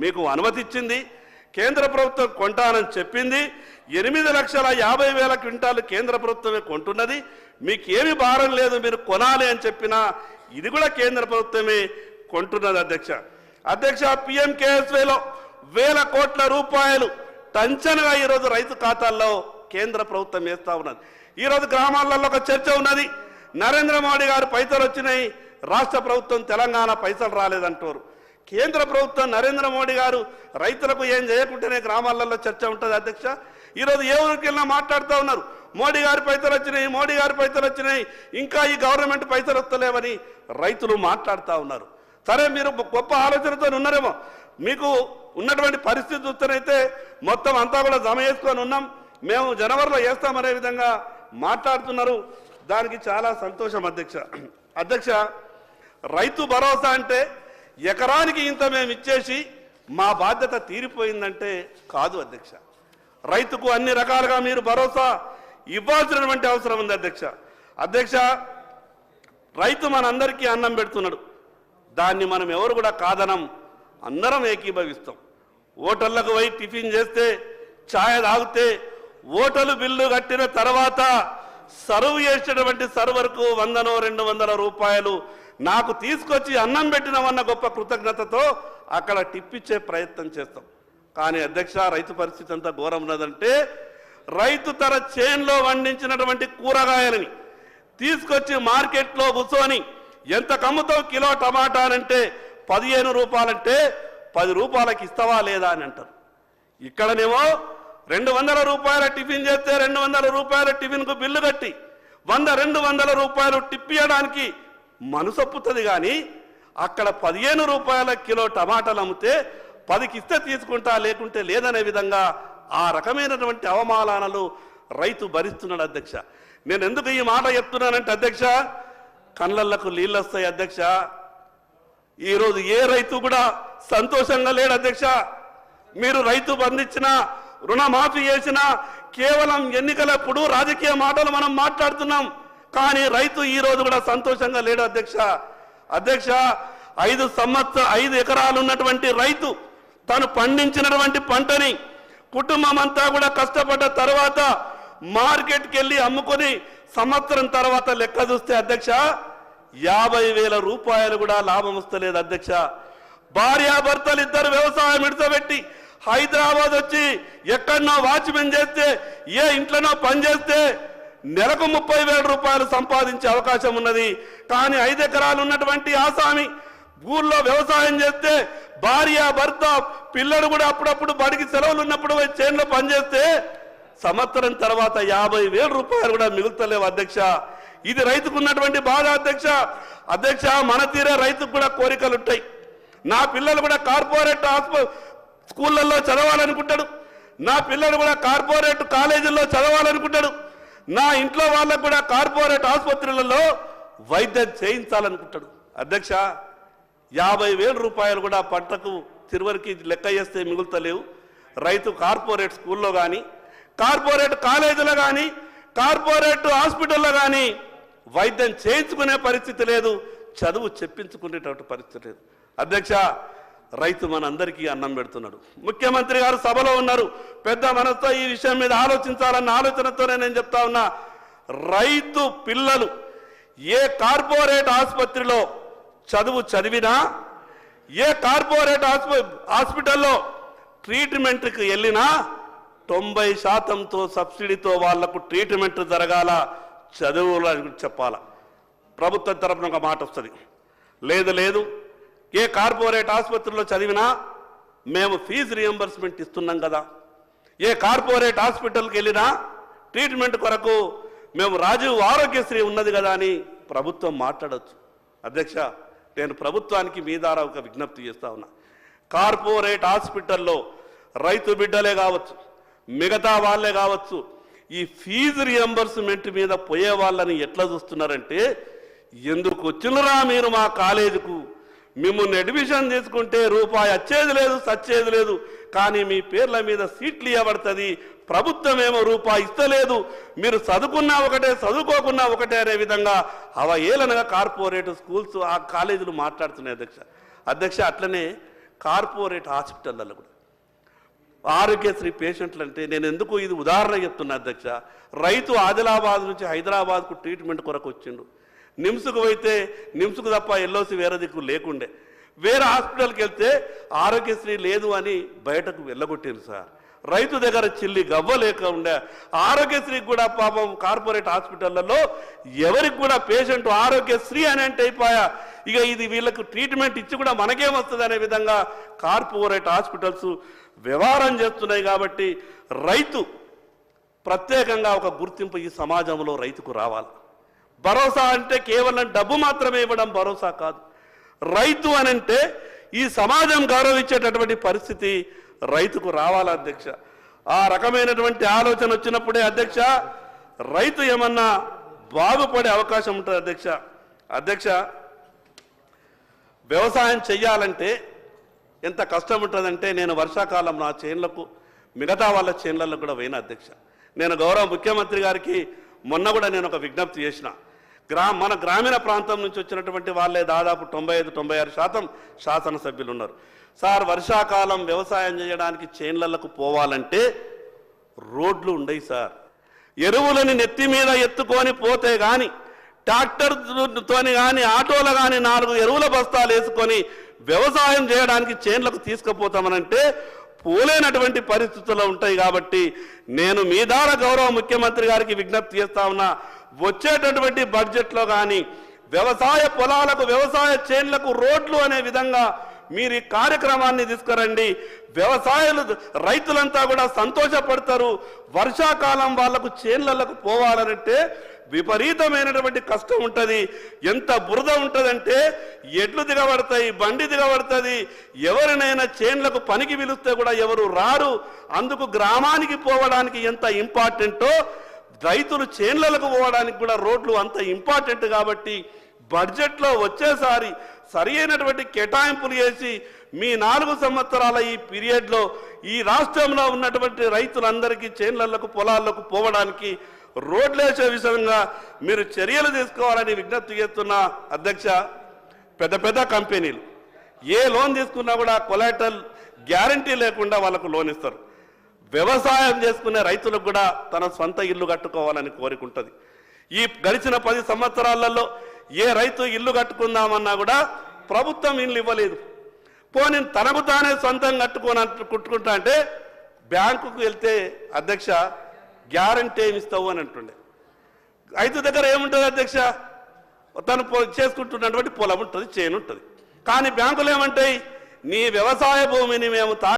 మీకు అనుమతి ఇచ్చింది, కేంద్ర ప్రభుత్వం కొంటానని చెప్పింది. 8,50,000 క్వింటాలు కేంద్ర ప్రభుత్వమే కొంటున్నది. మీకేమి భారం లేదు, మీరు కొనాలి అని చెప్పినా ఇది కూడా కేంద్ర ప్రభుత్వమే కొంటున్నది. అధ్యక్ష PMKSYలో వేల కోట్ల రూపాయలు టంచనగా ఈరోజు రైతు ఖాతాల్లో కేంద్ర ప్రభుత్వం వేస్తూ ఉన్నది. ఈరోజు గ్రామాలలో ఒక చర్చ ఉన్నది. నరేంద్ర మోడీ గారు పైసలు వచ్చినాయి, రాష్ట్ర ప్రభుత్వం తెలంగాణ పైసలు రాలేదంటారు. కేంద్ర ప్రభుత్వం నరేంద్ర మోడీ గారు రైతులకు ఏం చేయకుంటేనే గ్రామాలలో చర్చ ఉంటుంది. అధ్యక్ష ఈరోజు ఏ ఊరికి వెళ్ళినా మాట్లాడుతూ ఉన్నారు, మోడీ గారి పైసలు వచ్చినాయి, మోడీ గారి పైసలు వచ్చినాయి, ఇంకా ఈ గవర్నమెంట్ పైసలు వస్తలేవని రైతులు మాట్లాడుతూ ఉన్నారు. సరే, మీరు గొప్ప ఆలోచనతో ఉన్నారేమో, మీకు ఉన్నటువంటి పరిస్థితి చూస్తేనైతే మొత్తం అంతా కూడా జమ చేసుకొని ఉన్నాం, మేము జనవరిలో వేస్తామనే విధంగా మాట్లాడుతున్నారు. దానికి చాలా సంతోషం. అధ్యక్ష రైతు భరోసా అంటే ఎకరానికి ఇంత మేము ఇచ్చేసి మా బాధ్యత తీరిపోయిందంటే కాదు. రైతుకు అన్ని రకాలుగా మీరు భరోసా ఇవ్వాల్సినటువంటి అవసరం ఉంది. అధ్యక్ష రైతు మనందరికీ అన్నం పెడుతున్నాడు, దాన్ని మనం ఎవరు కూడా కాదనం, అందరం ఏకీభవిస్తాం. హోటళ్లకు పోయి టిఫిన్ చేస్తే, ఛాయ్ తాగితే, హోటలు బిల్లు కట్టిన తర్వాత సర్వ్ చేసేటువంటి సర్వర్కు 100-200 రూపాయలు నాకు తీసుకొచ్చి అన్నం పెట్టినవన్న గొప్ప కృతజ్ఞతతో అక్కడ టిప్పిచ్చే ప్రయత్నం చేస్తాం. కానీ రైతు పరిస్థితి అంతా ఘోరం ఉన్నదంటే, రైతు తన చేన్లో వండించినటువంటి కూరగాయలని తీసుకొచ్చి మార్కెట్లో కూర్చొని ఎంత కమ్ముతావు కిలో టమాటా అంటే 15 రూపాయలంటే 10 రూపాయలకి ఇస్తావా లేదా అని అంటారు. ఇక్కడనేమో 200 రూపాయల టిఫిన్ చేస్తే 200 రూపాయల టిఫిన్కు బిల్లు కట్టి 100-200 రూపాయలు టిప్పియడానికి మనసొప్పుతుంది. కానీ అక్కడ 15 రూపాయల కిలో టమాటాలు అమ్మితే 10కి ఇస్తే తీసుకుంటా, లేకుంటే లేదనే విధంగా ఆ రకమైనటువంటి అవమానాలు రైతు భరిస్తున్నాడు. నేను ఎందుకు ఈ మాట చెప్తున్నానంటే కళ్ళకు నీళ్ళు వస్తాయి. ఈరోజు ఏ రైతు కూడా సంతోషంగా లేడు. మీరు రైతు బంధించిన, రుణమాఫీ చేసిన కేవలం ఎన్నికలప్పుడు రాజకీయ మాటలు మనం మాట్లాడుతున్నాం, కానీ రైతు ఈ రోజు కూడా సంతోషంగా లేడు. 5 ఎకరాలు ఉన్నటువంటి రైతు తను పండించినటువంటి పంటని కుటుంబం అంతా కూడా కష్టపడ్డ తర్వాత మార్కెట్కి వెళ్ళి అమ్ముకొని సంవత్సరం తర్వాత లెక్క చూస్తే 50,000 రూపాయలు కూడా లాభం వస్తలేదు. భార్యాభర్తలు ఇద్దరు వ్యవసాయం విడిచబెట్టి హైదరాబాద్ వచ్చి ఎక్కడనో వాచ్మెన్ చేస్తే, ఏ ఇంట్లోనో పని చేస్తే నెలకు 30,000 రూపాయలు సంపాదించే అవకాశం ఉన్నది. కానీ 5 ఎకరాలు ఉన్నటువంటి ఆసామి ఊళ్ళో వ్యవసాయం చేస్తే భార్య భర్త పిల్లలు కూడా అప్పుడప్పుడు బడికి సెలవులు ఉన్నప్పుడు చేనులో పనిచేస్తే సంవత్సరం తర్వాత 50,000 రూపాయలు కూడా మిగులుతలేవు. ఇది రైతుకు ఉన్నటువంటి బాధ. మన తీరే రైతుకు కూడా కోరికలు ఉంటాయి. నా పిల్లలు కూడా కార్పొరేట్ స్కూళ్ళల్లో చదవాలనుకుంటాడు, నా పిల్లలు కూడా కార్పొరేట్ కాలేజీల్లో చదవాలనుకుంటాడు, నా ఇంట్లో వాళ్ళకు కూడా కార్పొరేట్ ఆసుపత్రులలో వైద్యం చేయించాలనుకుంటాడు. 50,000 రూపాయలు కూడా పంటకు చివరికి లెక్క చేస్తే మిగులుతలేవు. రైతు కార్పొరేట్ స్కూల్లో కానీ, కార్పొరేట్ కాలేజీలో కానీ, కార్పొరేట్ హాస్పిటల్లో కానీ వైద్యం చేయించుకునే పరిస్థితి లేదు, చదువు చెప్పించుకునేటువంటి పరిస్థితి లేదు. రైతు మనందరికీ అన్నం పెడుతున్నాడు. ముఖ్యమంత్రి గారు సభలో ఉన్నారు, పెద్ద మనసుతో ఈ విషయం మీద ఆలోచించాలన్న ఆలోచనతోనే నేను చెప్తా ఉన్నా. రైతు పిల్లలు ఏ కార్పొరేట్ ఆసుపత్రిలో చదువు చదివినా, ఏ కార్పొరేట్ హాస్పిటల్లో ట్రీట్మెంట్కి వెళ్ళినా 90%తో సబ్సిడీతో వాళ్లకు ట్రీట్మెంట్ జరగాల, చదువుల చెప్పాలా. ప్రభుత్వం తరపున ఒక మాట వస్తుంది, లేదు ఏ కార్పొరేట్ ఆసుపత్రిలో చదివినా మేము ఫీజు రియంబర్స్మెంట్ ఇస్తున్నాం కదా, ఏ కార్పొరేట్ హాస్పిటల్కి వెళ్ళినా ట్రీట్మెంట్ కొరకు మేము రాజీవ్ ఆరోగ్యశ్రీ ఉన్నది కదా అని ప్రభుత్వం మాట్లాడవచ్చు. నేను ప్రభుత్వానికి మీ ద్వారా ఒక విజ్ఞప్తి చేస్తా ఉన్నా. కార్పొరేట్ హాస్పిటల్లో రైతు బిడ్డలే కావచ్చు, మిగతా వాళ్ళే కావచ్చు, ఈ ఫీజు రియంబర్స్మెంట్ మీద పోయే వాళ్ళని ఎట్లా చూస్తున్నారంటే, ఎందుకు వచ్చినరా మీరు మా కాలేజీకు, మిమ్మల్ని అడ్మిషన్ తీసుకుంటే రూపాయి వచ్చేది లేదు, సచ్చేది లేదు, కానీ మీ పేర్ల మీద సీట్లు ఇవ్వబడుతుంది, ప్రభుత్వం ఏమో రూపాయి ఇస్తలేదు, మీరు చదువుకున్నా ఒకటే చదువుకోకున్నా ఒకటే అనే విధంగా ఏలనగా కార్పొరేట్ స్కూల్స్ ఆ కాలేజీలు మాట్లాడుతున్నాయి. అధ్యక్ష అట్లనే కార్పొరేట్ హాస్పిటళ్ళలో కూడా ఆరోగ్యశ్రీ పేషెంట్లు అంటే నేను ఎందుకు ఇది ఉదాహరణ చెప్తున్నా అధ్యక్ష. రైతు ఆదిలాబాద్ నుంచి హైదరాబాద్కు ట్రీట్మెంట్ కొరకు వచ్చిండు. నిమ్స్కు పోయితే నిమ్స్కు తప్ప ఎల్ఓసి వేరే దిక్కు లేకుండే. వేరే హాస్పిటల్కి వెళ్తే ఆరోగ్యశ్రీ లేదు అని బయటకు వెళ్ళగొట్టారు సార్. రైతు దగ్గర చిల్లి గవ్వ లేక ఉండే. ఆరోగ్యశ్రీకి కూడా పాపం కార్పొరేట్ హాస్పిటళ్లలో ఎవరికి కూడా పేషెంట్ ఆరోగ్యశ్రీ అని అంటే అయిపోయా. ఇక ఇది వీళ్ళకు ట్రీట్మెంట్ ఇచ్చి కూడా మనకేమొస్తుంది అనే విధంగా కార్పొరేట్ హాస్పిటల్స్ వ్యవహారం చేస్తున్నాయి. కాబట్టి రైతు ప్రత్యేకంగా ఒక గుర్తింపు ఈ సమాజంలో రైతుకు రావాలి. భరోసా అంటే కేవలం డబ్బు మాత్రమే ఇవ్వడం భరోసా కాదు. రైతు అనంటే ఈ సమాజం గౌరవించేటటువంటి పరిస్థితి రైతుకు రావాలి అధ్యక్ష. ఆ రకమైనటువంటి ఆలోచన వచ్చినప్పుడే అధ్యక్ష రైతు ఏమన్నా బాగుపడే అవకాశం ఉంటుంది అధ్యక్ష. అధ్యక్ష, వ్యవసాయం చెయ్యాలంటే ఎంత కష్టం ఉంటుందంటే నేను వర్షాకాలం నా చేన్లకు మిగతా వాళ్ళ చేన్లలో కూడా పోయిన అధ్యక్ష. నేను గౌరవ ముఖ్యమంత్రి గారికి మొన్న కూడా నేను ఒక విజ్ఞప్తి చేసిన. మన గ్రామీణ ప్రాంతం నుంచి వచ్చినటువంటి వాళ్ళే దాదాపు 95-96% శాసనసభ్యులు ఉన్నారు. సార్, వర్షాకాలం వ్యవసాయం చేయడానికి చేన్లకు పోవాలంటే రోడ్లు ఉండయి సార్. ఎరువులని నెత్తి మీద ఎత్తుకొని పోతే కానీ, ట్రాక్టర్తోని కానీ, ఆటోలు కానీ 4 ఎరువుల బస్తాలు వేసుకొని వ్యవసాయం చేయడానికి చేన్లకు తీసుకుపోతామనంటే పోలేనటువంటి పరిస్థితుల్లో ఉంటాయి. కాబట్టి నేను మీ ద్వారా గౌరవ ముఖ్యమంత్రి గారికి విజ్ఞప్తి చేస్తా ఉన్నా, వచ్చేటటువంటి బడ్జెట్లో కానీ వ్యవసాయ పొలాలకు, వ్యవసాయ చేన్లకు రోడ్లు అనే విధంగా మీరు ఈ కార్యక్రమాన్ని తీసుకురండి. రైతులంతా కూడా సంతోషపడతారు. వర్షాకాలం వాళ్లకు చేన్లకు పోవాలనంటే విపరీతమైనటువంటి కష్టం ఉంటుంది. ఎంత బురద ఉంటుందంటే ఎడ్లు దిగబడతాయి, బండి దిగబడుతుంది. ఎవరినైనా చేన్లకు పనికి పిలిస్తే కూడా ఎవరు రారు. అందుకు గ్రామానికి పోవడానికి ఎంత ఇంపార్టెంటో రైతులు చేన్లకు పోవడానికి కూడా రోడ్లు అంత ఇంపార్టెంట్. కాబట్టి బడ్జెట్లో వచ్చేసారి సరి అయినటువంటి కేటాయింపులు చేసి మీ 4 సంవత్సరాల ఈ పీరియడ్లో ఈ రాష్ట్రంలో ఉన్నటువంటి రైతులందరికీ చేన్లకు, పొలాలకు పోవడానికి రోడ్లేసే విషయంగా మీరు చర్యలు తీసుకోవాలని విజ్ఞప్తి చేస్తున్నా అధ్యక్ష. పెద్ద పెద్ద కంపెనీలు ఏ లోన్ తీసుకున్నా కూడా కొలాటరల్ గ్యారంటీ లేకుండా వాళ్ళకు లోన్ ఇస్తారు. వ్యవసాయం చేసుకునే రైతులకు కూడా తన సొంత ఇల్లు కట్టుకోవాలని కోరుకుంటుంది. ఈ గడిచిన 10 సంవత్సరాలలో ఏ రైతు ఇల్లు కట్టుకుందామన్నా కూడా ప్రభుత్వం ఇల్లు ఇవ్వలేదు. పోనీ తనకు తానే సొంతం కట్టుకుంటా అంటే బ్యాంకుకు వెళ్తే అధ్యక్ష గ్యారంటీ ఏమి ఇస్తావు అని అంటుండే. రైతు దగ్గర ఏముంటుంది అధ్యక్ష? తను చేసుకుంటున్నటువంటి పొలం ఉంటుంది, చేను ఉంటుంది. కానీ బ్యాంకులు ఏమంటాయి? నీ వ్యవసాయ భూమిని మేము